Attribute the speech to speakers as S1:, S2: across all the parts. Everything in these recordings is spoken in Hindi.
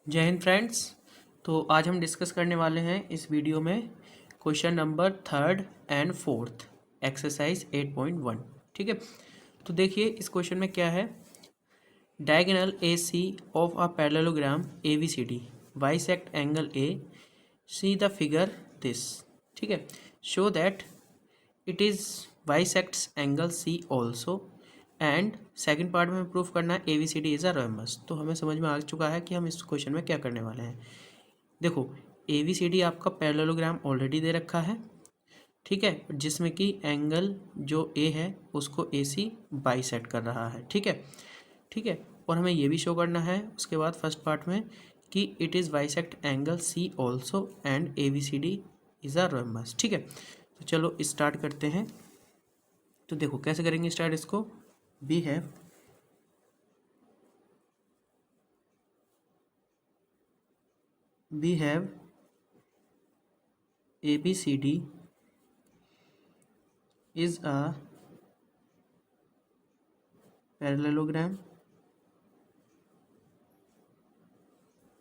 S1: जय हिंद फ्रेंड्स। तो आज हम डिस्कस करने वाले हैं इस वीडियो में क्वेश्चन नंबर 3 एंड 4 एक्सरसाइज 8.1। ठीक है, तो देखिए इस क्वेश्चन में क्या है। Diagonal A C of a parallelogram A B C D bisect angle A, see the figure this. ठीक है, show that it is bisects angle C also and second part में प्रूफ करना है A B C D is a rhombus. तो हमें समझ में आ चुका है कि हम इस क्वेश्चन में क्या करने वाले हैं। देखो, ए बी सी डी आपका पैरेललोग्राम ऑलरेडी दे रखा है, ठीक है, जिसमें कि एंगल जो ए है उसको ए सी बाइसेक्ट कर रहा है। ठीक है, ठीक है, और हमें ये भी शो करना है उसके बाद फर्स्ट पार्ट में कि it is bisect angle C also and A B C D is a rhombus. ठीक है, तो चलो स्टार्ट करते हैं। तो देखो कैसे करेंगे स्टार्ट इसको। We have A B C D is a parallelogram.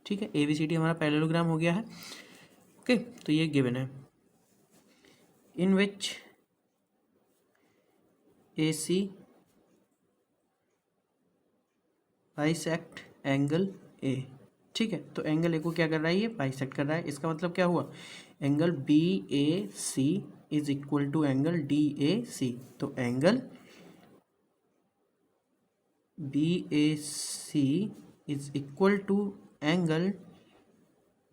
S1: ठीक है, ए बी सी डी हमारा पैरेललोग्राम हो गया है। ओके, तो ये गिवन है इन विच ए सी बाइसेक्ट एंगल ए। ठीक है, तो एंगल ए को क्या कर रहा है, ये बाइसेक्ट कर रहा है। इसका मतलब क्या हुआ, angle B A C is equal to angle D A C. तो angle B A C is equal to angle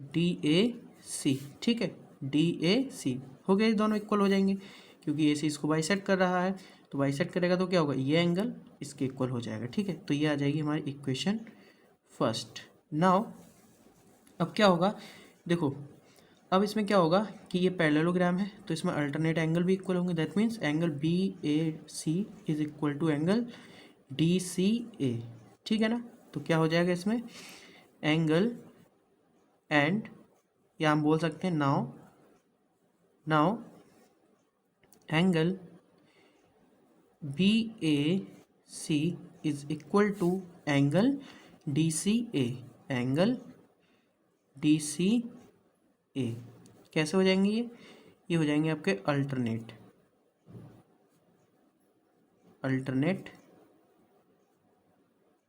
S1: D A C. ठीक है, डी ए सी हो गया, ये दोनों इक्वल हो जाएंगे क्योंकि ए सी इसको बाइसेक्ट कर रहा है। तो बाइसेक्ट करेगा तो क्या होगा, ये एंगल इसके इक्वल हो जाएगा। ठीक है, तो ये आ जाएगी हमारी इक्वेशन फर्स्ट। नाउ अब क्या होगा, देखो अब इसमें क्या होगा कि ये पैरेललोग्राम है तो इसमें अल्टरनेट एंगल भी इक्वल होंगे। That means angle B A C is equal to angle D C A. ठीक है ना, तो क्या हो जाएगा इसमें एंगल एंड, या हम बोल सकते हैं now angle B A C is equal to angle D C A. Angle D C A कैसे हो जाएंगे, ये हो जाएंगे आपके अल्टरनेट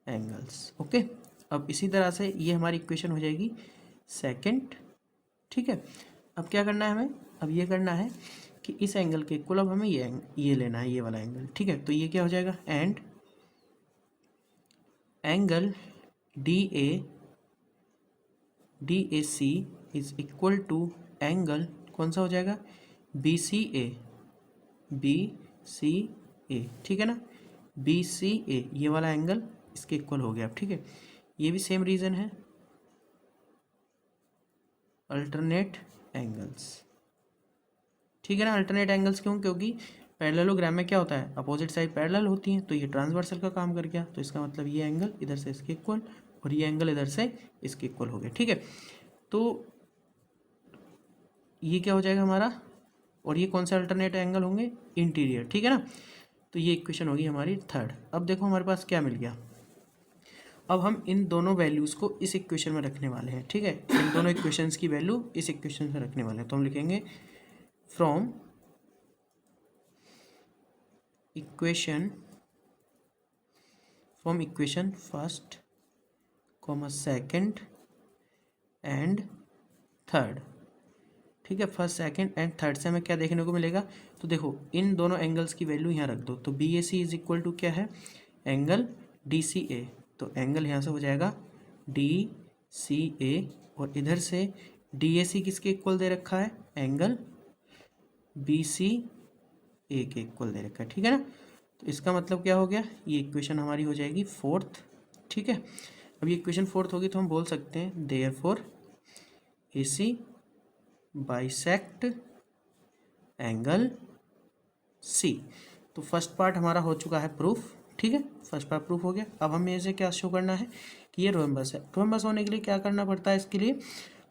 S1: एंगल्स। ओके, अब इसी तरह से ये हमारी इक्वेशन हो जाएगी सेकंड। ठीक है, अब क्या करना है हमें, अब ये करना है कि इस एंगल के इक्वल अब हमें ये लेना है, ये वाला एंगल। ठीक है, तो ये क्या हो जाएगा, and angle D A C is equal to angle कौन सा हो जाएगा, बी सी ए। ठीक है ना, बी सी ए ये वाला एंगल इसके इक्वल हो गया। ठीक है, ये भी सेम रीज़न है, अल्टरनेट एंगल्स। ठीक है ना, अल्टरनेट एंगल्स क्यों, क्योंकि पैरेललोग्राम में क्या होता है, अपोजिट साइड पैरेलल होती हैं, तो ये ट्रांसवर्सल का काम कर गया। तो इसका मतलब ये एंगल इधर से इसके इक्वल और ये एंगल इधर से इसके इक्वल हो गया। ठीक है, तो ये क्या हो जाएगा हमारा, और ये कौन से अल्टरनेट एंगल होंगे, इंटीरियर। ठीक है ना, तो ये इक्वेशन होगी हमारी थर्ड। अब देखो हमारे पास क्या मिल गया, अब हम इन दोनों वैल्यूज़ को इस इक्वेशन में रखने वाले हैं। ठीक है, इन दोनों इक्वेशंस की वैल्यू इस इक्वेशन में रखने वाले हैं। तो हम लिखेंगे from equation first comma second and third. ठीक है, फर्स्ट सेकंड एंड थर्ड से हमें क्या देखने को मिलेगा, तो देखो इन दोनों एंगल्स की वैल्यू यहाँ रख दो। तो B A C is equal to क्या है, एंगल डी सी ए। तो एंगल यहाँ से हो जाएगा डी सी ए, और इधर से डी ए सी किसके इक्वल दे रखा है, एंगल बी सी ए के इक्वल दे रखा है। ठीक है ना, तो इसका मतलब क्या हो गया, ये इक्वेशन हमारी हो जाएगी फोर्थ। ठीक है, अब ये इक्वेशन फोर्थ होगी तो हम बोल सकते हैं देयरफॉर ए सी बाइसेक्ट एंगल सी। तो फर्स्ट पार्ट हमारा हो चुका है प्रूफ। ठीक है, फर्स्ट पार्ट प्रूफ हो गया। अब हमें इसे क्या शो करना है कि ये रोम्बस है। रोम्बस होने के लिए क्या करना पड़ता है, इसके लिए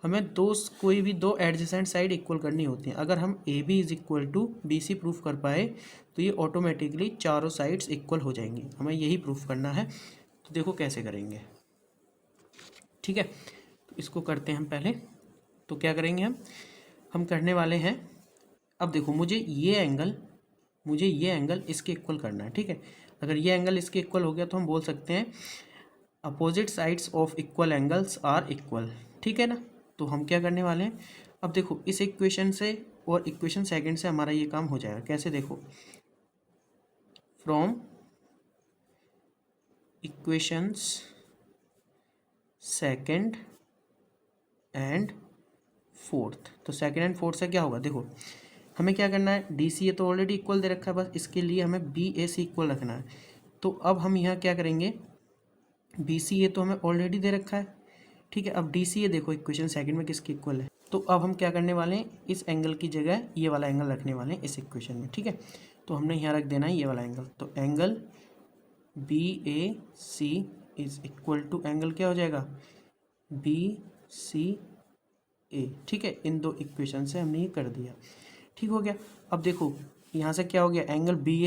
S1: हमें कोई भी दो एडजेसेंट साइड इक्वल करनी होती हैं। अगर हम A B is equal to B C proof कर पाए तो ये ऑटोमेटिकली चारों साइड्स इक्वल हो जाएंगी। हमें यही प्रूफ करना है, तो देखो कैसे करेंगे। ठीक है, तो इसको करते हैं हम पहले। तो क्या करेंगे हम करने वाले हैं, अब देखो मुझे ये एंगल इसके इक्वल करना है, ठीक है। अगर ये एंगल इसके इक्वल हो गया तो हम बोल सकते हैं opposite sides of equal angles are equal, ठीक है ना। तो हम क्या करने वाले हैं, अब देखो इस इक्वेशन से और इक्वेशन सेकंड से हमारा ये काम हो जाएगा। कैसे, देखो from equations second and fourth, तो सेकंड एंड फोर्थ से क्या होगा, देखो हमें क्या करना है, डी सी ए तो ऑलरेडी इक्वल दे रखा है, बस इसके लिए हमें बी ए सी इक्वल रखना है। तो अब हम यहाँ क्या करेंगे, बी सी ए तो हमें ऑलरेडी दे रखा है, ठीक है। अब डी सी ए देखो इक्वेशन सेकंड में किसकी इक्वल है, तो अब हम क्या करने वाले हैं, इस एंगल की जगह ये वाला एंगल रखने वाले हैं इस इक्वेशन में, ठीक है। तो हमने यहाँ रख देना है ये वाला एंगल, तो angle B A C is equal to angle क्या हो जाएगा, बी सी ए, ठीक है। इन दो इक्वेशन से हमने ये कर दिया, ठीक हो गया। अब देखो यहाँ से क्या हो गया, angle B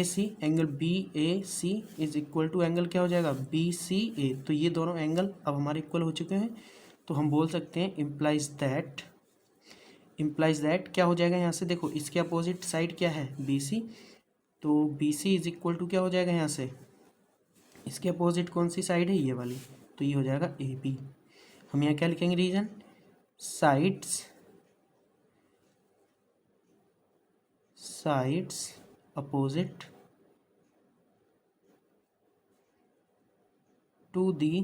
S1: A C is equal to angle क्या हो जाएगा, बी सी ए। तो ये दोनों एंगल अब हमारे इक्वल हो चुके हैं। तो हम बोल सकते हैं इम्प्लाइज दैट क्या हो जाएगा, यहाँ से देखो इसके अपोजिट साइड क्या है, बी सी। तो B C is equal to क्या हो जाएगा, यहाँ से इसके अपोजिट कौन सी साइड है, ये वाली, तो ये हो जाएगा ए बी। हम यहाँ क्या लिखेंगे, reason sides opposite to the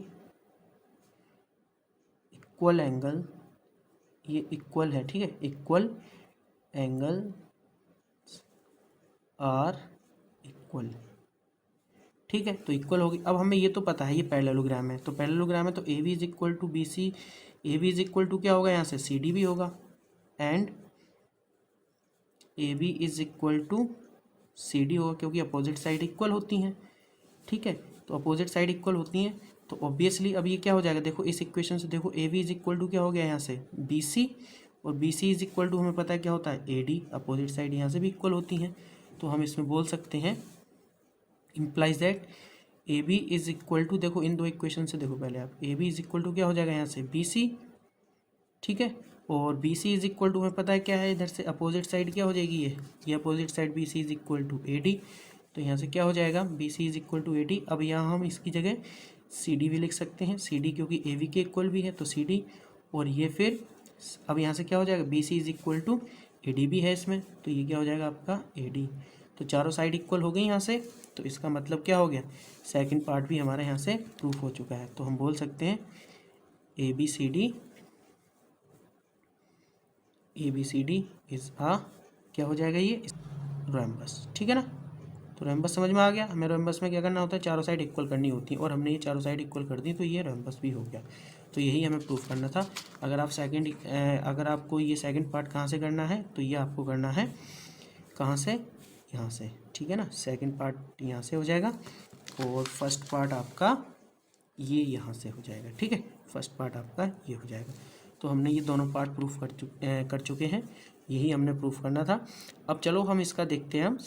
S1: equal angle, ये इक्वल है, ठीक है, इक्वल एंगल आर इक्वल, ठीक है। तो इक्वल होगी। अब हमें ये तो पता है ये पैरेललोग्राम है, तो पैरेललोग्राम है तो A B is equal to B C, A B is equal to क्या होगा, यहाँ से सी डी भी होगा, and A B is equal to C D होगा, क्योंकि अपोजिट साइड इक्वल होती हैं, ठीक है। तो अपोजिट साइड इक्वल होती हैं तो ऑब्वियसली अब ये क्या हो जाएगा, देखो इस इक्वेशन से देखो A B is equal to क्या हो गया, यहाँ से बी सी, और B C is equal to हमें पता है क्या होता है, ए डी। अपोजिट साइड यहाँ से भी इक्वल होती हैं, तो हम इसमें बोल सकते हैं implies that A B is equal to, देखो इन दो इक्वेशन से देखो पहले आप, A B is equal to क्या हो जाएगा, यहाँ से बी सी, ठीक है। और B C is equal to हमें पता है क्या है, इधर से अपोजिट साइड क्या हो जाएगी, ये opposite side B C is equal to A D. तो यहाँ से क्या हो जाएगा, B C is equal to A D. अब यहाँ हम इसकी जगह सी डी भी लिख सकते हैं, सी डी क्योंकि ए वी के इक्वल भी है तो सी डी, और ये फिर अब यहाँ से क्या हो जाएगा, B C is equal to A D भी है इसमें, तो ये क्या हो जाएगा आपका ए डी। तो चारों साइड इक्वल हो गई यहाँ से, तो इसका मतलब क्या हो गया, सेकंड पार्ट भी हमारे यहाँ से प्रूफ हो चुका है। तो हम बोल सकते हैं A B C D is आ, क्या हो जाएगा ये, रोम्बस, ठीक है ना। तो रोम्बस समझ में आ गया। हमें रोम्बस में क्या करना होता है, चारों साइड इक्वल करनी होती है, और हमने ये चारों साइड इक्वल कर दी तो ये रोम्बस भी हो गया। तो यही हमें प्रूफ करना था। अगर आपको ये सेकंड पार्ट कहाँ से करना है, तो ये आपको करना है कहाँ से, यहाँ से, ठीक है ना। सेकंड पार्ट यहाँ से हो जाएगा और फर्स्ट पार्ट आपका ये यहाँ से हो जाएगा, ठीक है। फर्स्ट पार्ट आपका ये हो जाएगा। तो हमने ये दोनों पार्ट प्रूफ कर चुके हैं, यही हमने प्रूफ करना था। अब चलो हम इसका देखते हैं हम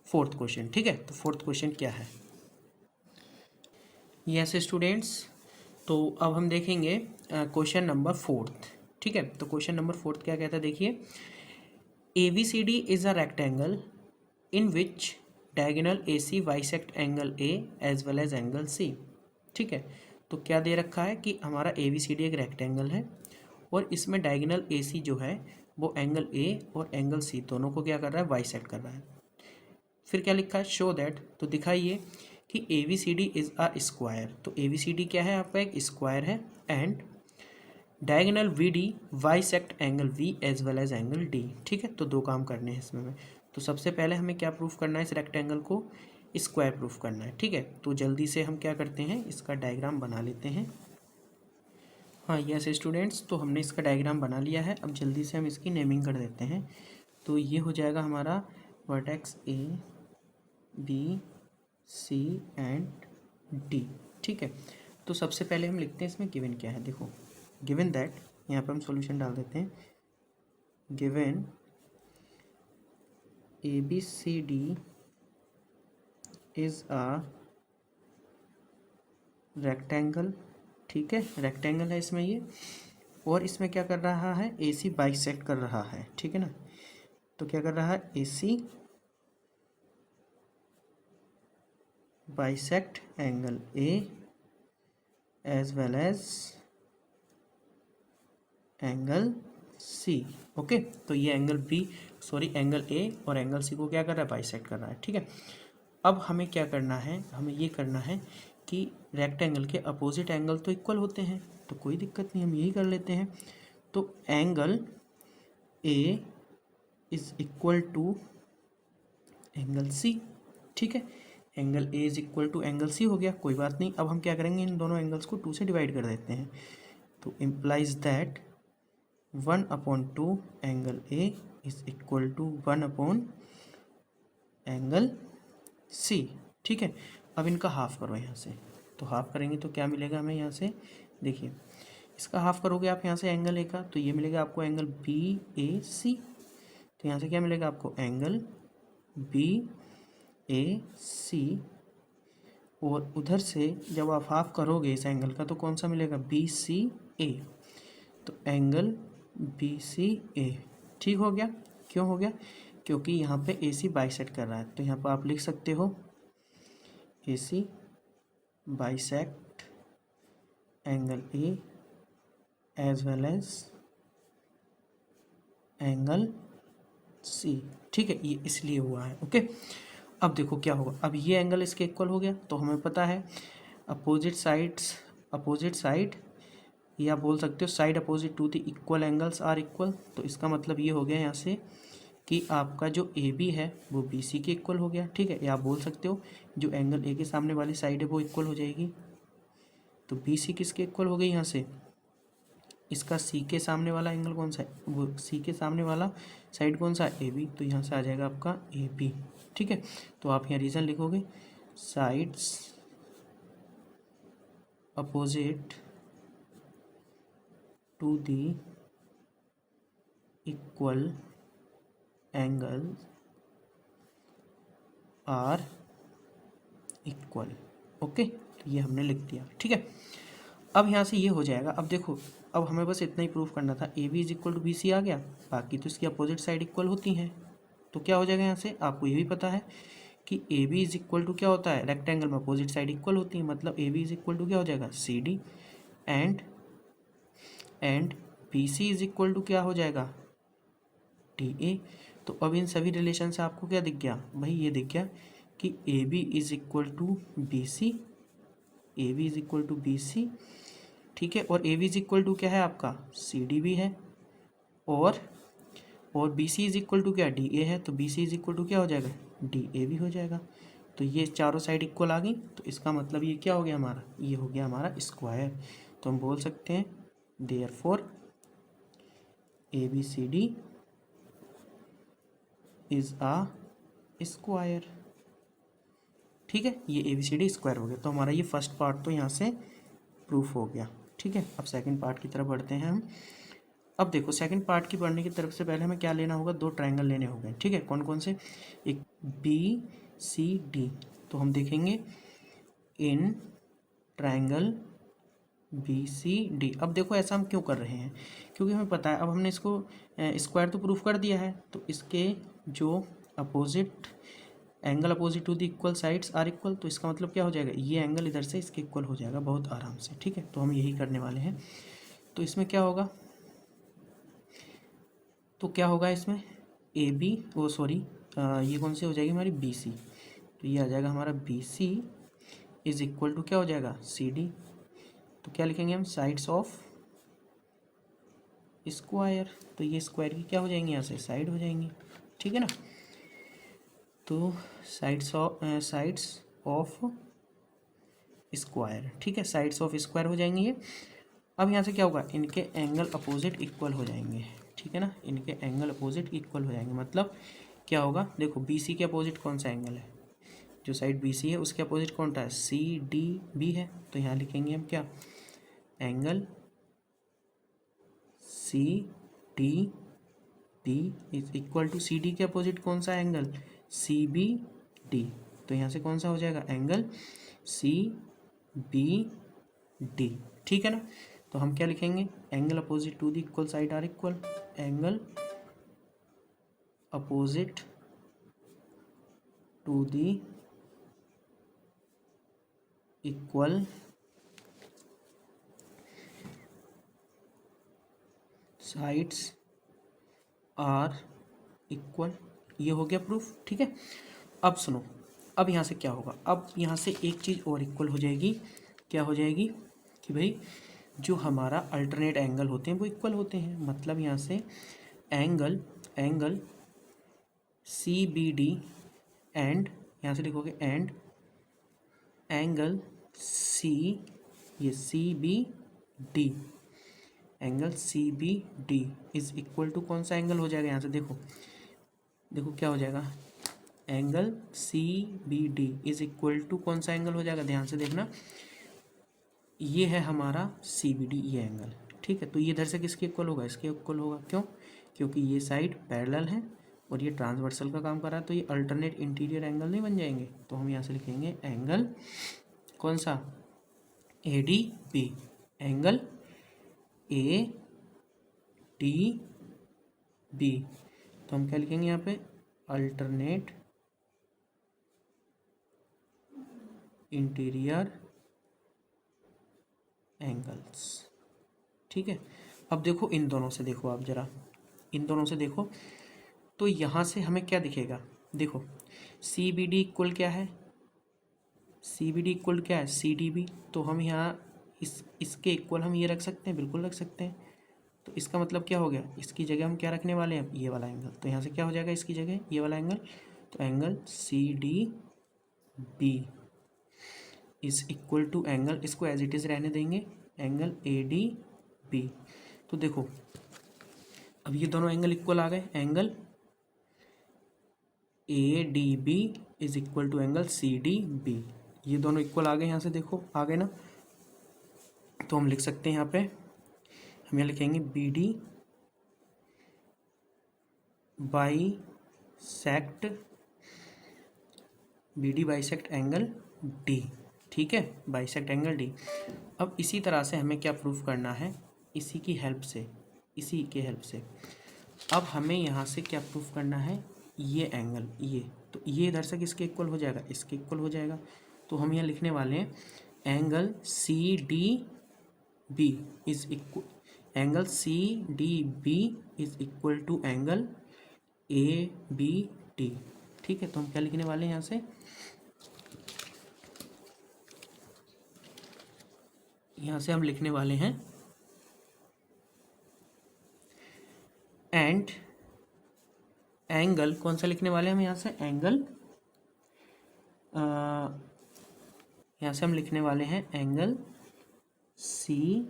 S1: फोर्थ क्वेश्चन, ठीक है। तो फोर्थ क्वेश्चन क्या है, यस स्टूडेंट्स, तो अब हम देखेंगे क्वेश्चन नंबर फोर्थ, ठीक है। तो क्वेश्चन नंबर फोर्थ क्या कहता है, देखिए A B C D is a rectangle in which diagonal A C bisect angle A as well as angle C, ठीक है। तो क्या दे रखा है कि हमारा ए बी सी डी एक रेक्टेंगल है और इसमें डायगोनल ए सी जो है वो एंगल ए और एंगल सी दोनों को क्या कर रहा है, बाइसेक्ट कर रहा है। फिर क्या लिखा है, शो दैट, तो दिखाइए कि A B C D is a square. तो ए बी सी डी क्या है आपका, एक स्क्वायर है, and diagonal B D bisect angle B as well as angle D, ठीक है। तो दो काम करने हैं इसमें हमें। तो सबसे पहले हमें क्या प्रूफ करना है, इस रेक्टेंगल को स्क्वायर प्रूफ करना है, ठीक है। तो जल्दी से हम क्या करते हैं, इसका डायग्राम बना लेते हैं। हाँ यस स्टूडेंट्स, तो हमने इसका डायग्राम बना लिया है। अब जल्दी से हम इसकी नेमिंग कर देते हैं। तो ये हो जाएगा हमारा vertex A B C and D, ठीक है। तो सबसे पहले हम लिखते हैं इसमें गिवन क्या है, देखो गिवन दैट, यहाँ पर हम सॉल्यूशन डाल देते हैं, given A B C D is a rectangle, ठीक है, रेक्टेंगल है इसमें ये, और इसमें क्या कर रहा है, ए सी बाइसेक्ट कर रहा है, ठीक है ना। तो क्या कर रहा है, A C bisect angle A as well as angle C. Okay, तो ये एंगल ए और एंगल सी को क्या कर रहा है, बाइसेक्ट कर रहा है, ठीक है। अब हमें क्या करना है, हमें ये करना है कि रेक्टेंगल के अपोजिट एंगल तो इक्वल होते हैं, तो कोई दिक्कत नहीं, हम यही कर लेते हैं। तो angle A is equal to angle C, ठीक है। Angle A is equal to angle C हो गया, कोई बात नहीं। अब हम क्या करेंगे, इन दोनों एंगल्स को 2 से डिवाइड कर देते हैं। तो implies that 1/2 angle A is equal to 1/ angle C, ठीक है। अब इनका हाफ करो यहाँ से, तो हाफ करेंगे तो क्या मिलेगा हमें यहाँ से, देखिए इसका हाफ करोगे आप यहाँ से एंगल ए का, तो ये मिलेगा आपको एंगल बी ए सी। तो यहाँ से क्या मिलेगा आपको, एंगल बी ए सी। और उधर से जब आप हाफ करोगे इस एंगल का, तो कौन सा मिलेगा, बी सी ए। तो एंगल बी सी ए, ठीक हो गया। क्यों हो गया, क्योंकि यहाँ पे ए सी बाइसेक्ट कर रहा है। तो यहाँ पर आप लिख सकते हो A C bisect angle A as well as angle C, ठीक है। ये इसलिए हुआ है, ओके। अब देखो क्या होगा, अब ये एंगल इसके इक्वल हो गया, तो हमें पता है अपोजिट साइड, या बोल सकते हो side opposite to the equal angles are equal. तो इसका मतलब ये हो गया यहाँ से कि आपका जो ए बी है वो बी सी के इक्वल हो गया, ठीक है। या आप बोल सकते हो जो एंगल ए के सामने वाली साइड है वो इक्वल हो जाएगी। तो बी सी किसके इक्वल हो गई यहाँ से, इसका सी के सामने वाला एंगल कौन सा है, वो सी के सामने वाला साइड कौन सा है, ए बी। तो यहाँ से आ जाएगा आपका ए बी, ठीक है। तो आप यहाँ रीज़न लिखोगे, sides opposite to the equal angle are equal, okay. तो ये हमने लिख दिया, ठीक है। अब यहाँ से ये हो जाएगा। अब देखो, अब हमें बस इतना ही प्रूफ करना था, A B is equal to B C आ गया, बाकी तो इसकी अपोजिट साइड इक्वल होती हैं। तो क्या हो जाएगा यहाँ से, आपको ये भी पता है कि A B is equal to क्या होता है, रेक्टेंगल में अपोजिट साइड इक्वल होती है, मतलब A B is equal to क्या हो जाएगा, C D. And B C is equal to क्या हो जाएगा, डी ए। तो अब इन सभी रिलेशन से आपको क्या दिख गया भाई, ये दिख गया कि A B is equal to B C, A B is equal to B C, ठीक है। और A B is equal to क्या है आपका, सी डी भी है, और B C is equal to क्या, डी ए है। तो B C is equal to क्या हो जाएगा, डी ए भी हो जाएगा। तो ये चारों साइड इक्वल आ गई, तो इसका मतलब ये क्या हो गया हमारा, ये हो गया हमारा स्क्वायर। तो हम बोल सकते हैं therefore A B C D is a square, ठीक है। ये A B C D square हो गया। तो हमारा ये फर्स्ट पार्ट तो यहाँ से प्रूफ हो गया, ठीक है। अब सेकंड पार्ट की तरफ बढ़ते हैं हम। अब देखो, सेकंड पार्ट की बढ़ने की तरफ से पहले हमें क्या लेना होगा, 2 ट्रायंगल लेने होंगे, ठीक है। कौन कौन से, एक बी सी डी। तो हम देखेंगे in triangle B C D. अब देखो ऐसा हम क्यों कर रहे हैं, क्योंकि हमें पता है, अब हमने इसको स्क्वायर तो प्रूफ कर दिया है, तो इसके जो opposite angle opposite to the equal sides are equal. तो इसका मतलब क्या हो जाएगा, ये एंगल इधर से इसके इक्वल हो जाएगा बहुत आराम से, ठीक है। तो हम यही करने वाले हैं। तो इसमें क्या होगा, तो क्या होगा इसमें, ए बी, वो सॉरी ये कौन सी हो जाएगी हमारी, बी सी। तो ये आ जाएगा हमारा B C is equal to क्या हो जाएगा, सी डी। तो क्या लिखेंगे हम, साइड्स ऑफ स्क्वायर। तो ये स्क्वायर की क्या हो जाएंगी, यहाँ से साइड हो जाएंगी, ठीक है ना। तो साइड्स ऑफ स्क्वायर, ठीक है, साइड्स ऑफ स्क्वायर हो जाएंगी ये। अब यहाँ से क्या होगा, इनके एंगल अपोजिट इक्वल हो जाएंगे, ठीक है ना। इनके एंगल अपोजिट इक्वल हो जाएंगे, मतलब क्या होगा, देखो बी सी के अपोजिट कौन सा एंगल है, जो साइड बी सी है उसके अपोजिट कौन सा है, सी डी बी है। तो यहाँ लिखेंगे हम क्या, angle C D B is equal to, C D के अपोजिट कौन सा एंगल, सी बी डी। तो यहाँ से कौन सा हो जाएगा, एंगल सी बी डी, ठीक है ना। तो हम क्या लिखेंगे, angle opposite to the equal side are equal, angle opposite to the equal sides are equal. ये हो गया प्रूफ, ठीक है। अब सुनो, अब यहाँ से क्या होगा, अब यहाँ से एक चीज़ और इक्वल हो जाएगी, क्या हो जाएगी कि भाई जो हमारा अल्टरनेट एंगल होते हैं वो इक्वल होते हैं। मतलब यहाँ से angle C B D and, यहाँ से लिखोगे एंड एंगल सी, ये C B D, angle C B D is equal to कौन सा एंगल हो जाएगा, यहाँ से देखो क्या हो जाएगा, angle C B D is equal to कौन सा एंगल हो जाएगा, ध्यान से देखना, ये है हमारा सी बी डी, ये एंगल, ठीक है। तो ये इधर से किसके इक्वल होगा, इसके इक्वल होगा, क्यों, क्योंकि ये साइड पैरेलल है और ये ट्रांसवर्सल का काम कर रहा है, तो ये अल्टरनेट इंटीरियर एंगल नहीं बन जाएंगे। तो हम यहाँ से लिखेंगे एंगल कौन सा, A D B, angle A D B. तो हम क्या लिखेंगे यहाँ पे, अल्टरनेट इंटीरियर एंगल्स, ठीक है। अब देखो इन दोनों से देखो, आप जरा इन दोनों से देखो, तो यहाँ से हमें क्या दिखेगा, देखो सी बी डी इक्वल क्या है, सी बी डी इक्वल क्या है, सी डी बी। तो हम यहाँ इसके इक्वल हम ये रख सकते हैं, बिल्कुल रख सकते हैं। तो इसका मतलब क्या हो गया, इसकी जगह हम क्या रखने वाले हैं, ये वाला एंगल। तो यहाँ से क्या हो जाएगा, इसकी जगह ये वाला एंगल, तो angle C D B is equal to angle, इसको एज इट इज़ रहने देंगे, एंगल ए डी बी। तो देखो अब ये दोनों एंगल इक्वल आ गए, angle A D B is equal to angle C D B, ये दोनों इक्वल आ गए, यहाँ से देखो आ गए ना। तो हम लिख सकते हैं यहाँ पे, हम यहाँ लिखेंगे B D bisect angle D, ठीक है, बाईसेक्ट एंगल डी। अब इसी तरह से हमें क्या प्रूफ करना है, इसी की हेल्प से, इसी के हेल्प से अब हमें यहाँ से क्या प्रूफ करना है, ये एंगल, ये तो ये इधर से किसके इक्वल हो जाएगा, इसके इक्वल हो जाएगा। तो हम यहाँ लिखने वाले हैं angle C D B is equal, angle C D B is equal to angle A B D, ठीक है। तो हम क्या लिखने वाले हैं यहाँ से, यहाँ से हम लिखने वाले हैं एंड एंगल कौन सा लिखने वाले हैं हम यहाँ से, एंगल यहाँ से हम लिखने वाले हैं angle C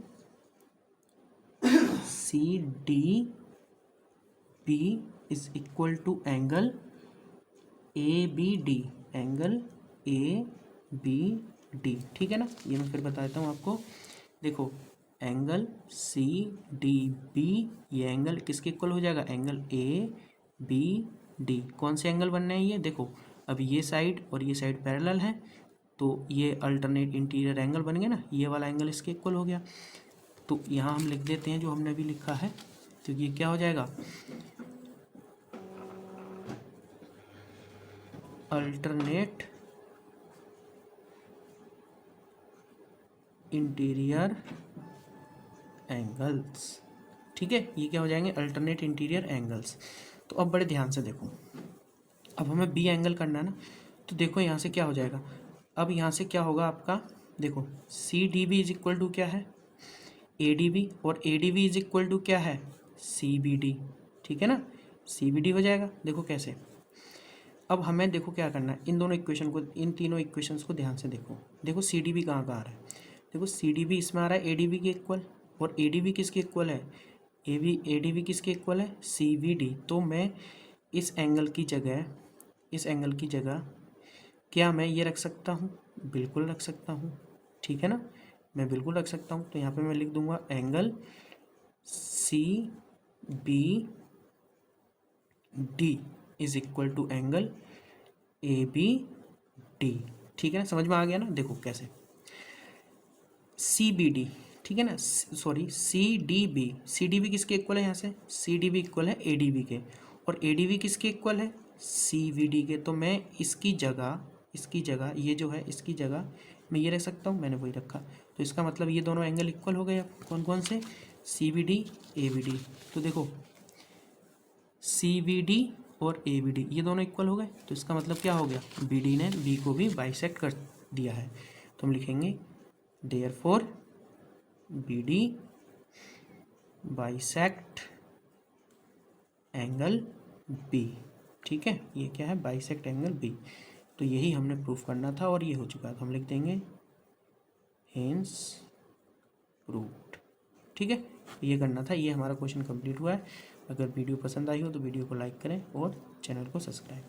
S1: D B is equal to angle A B D, angle A B D, ठीक है ना। ये मैं फिर बता देता हूँ आपको, देखो एंगल सी डी बी, ये एंगल किसके इक्वल हो जाएगा, एंगल ए बी डी। कौन से एंगल बनने हैं ये, देखो अब ये साइड और ये साइड पैरेलल है, तो ये अल्टरनेट इंटीरियर एंगल बन गया ना, ये वाला एंगल इसके इक्वल हो गया। तो यहाँ हम लिख देते हैं जो हमने अभी लिखा है, तो ये क्या हो जाएगा, अल्टरनेट इंटीरियर एंगल्स, ठीक है। ये क्या हो जाएंगे, अल्टरनेट इंटीरियर एंगल्स। तो अब बड़े ध्यान से देखो, अब हमें बी एंगल करना है ना, तो देखो यहाँ से क्या हो जाएगा, अब यहाँ से क्या होगा आपका, देखो C D B is equal to क्या है, ए डी बी, और A D B is equal to क्या है, सी बी डी, ठीक है ना, सी बी डी हो जाएगा। देखो कैसे, अब हमें देखो क्या करना है, इन दोनों इक्वेशन को, इन तीनों इक्वेशंस को ध्यान से देखो, देखो सी डी बी कहाँ आ रहा है, देखो सी डी बी इसमें आ रहा है ए डी बी के इक्वल, और ए डी बी किसके इक्वल है, ए डी बी किसके इक्वल है, सी बी डी। तो मैं इस एंगल की जगह क्या मैं ये रख सकता हूँ, बिल्कुल रख सकता हूँ, ठीक है ना, मैं बिल्कुल रख सकता हूँ। तो यहाँ पे मैं लिख दूंगा angle C B D is equal to angle A B D, ठीक है ना, समझ में आ गया ना। देखो कैसे, सी बी डी, ठीक है ना, सॉरी सी डी बी किसके इक्वल है यहाँ से, सी डी बी इक्वल है ए डी बी के, और ए डी बी किसके इक्वल है, सी वी डी के। तो मैं इसकी जगह ये जो है इसकी जगह मैं ये रख सकता हूँ, मैंने वही रखा। तो इसका मतलब ये दोनों एंगल इक्वल हो गए। अब कौन कौन से, C V D A V D. तो देखो सी वी डी और ए वी डी ये दोनों इक्वल हो गए, तो इसका मतलब क्या हो गया, बी डी ने बी को भी बाइसेक्ट कर दिया है। तो हम लिखेंगे therefore B D bisect angle B. ठीक है, ये क्या है, बाइसेक्ट एंगल बी। तो यही हमने प्रूफ करना था और ये हो चुका है। तो हम लिख देंगे हेंस प्रूव्ड। ठीक है, ये करना था, ये हमारा क्वेश्चन कंप्लीट हुआ है। अगर वीडियो पसंद आई हो तो वीडियो को लाइक करें और चैनल को सब्सक्राइब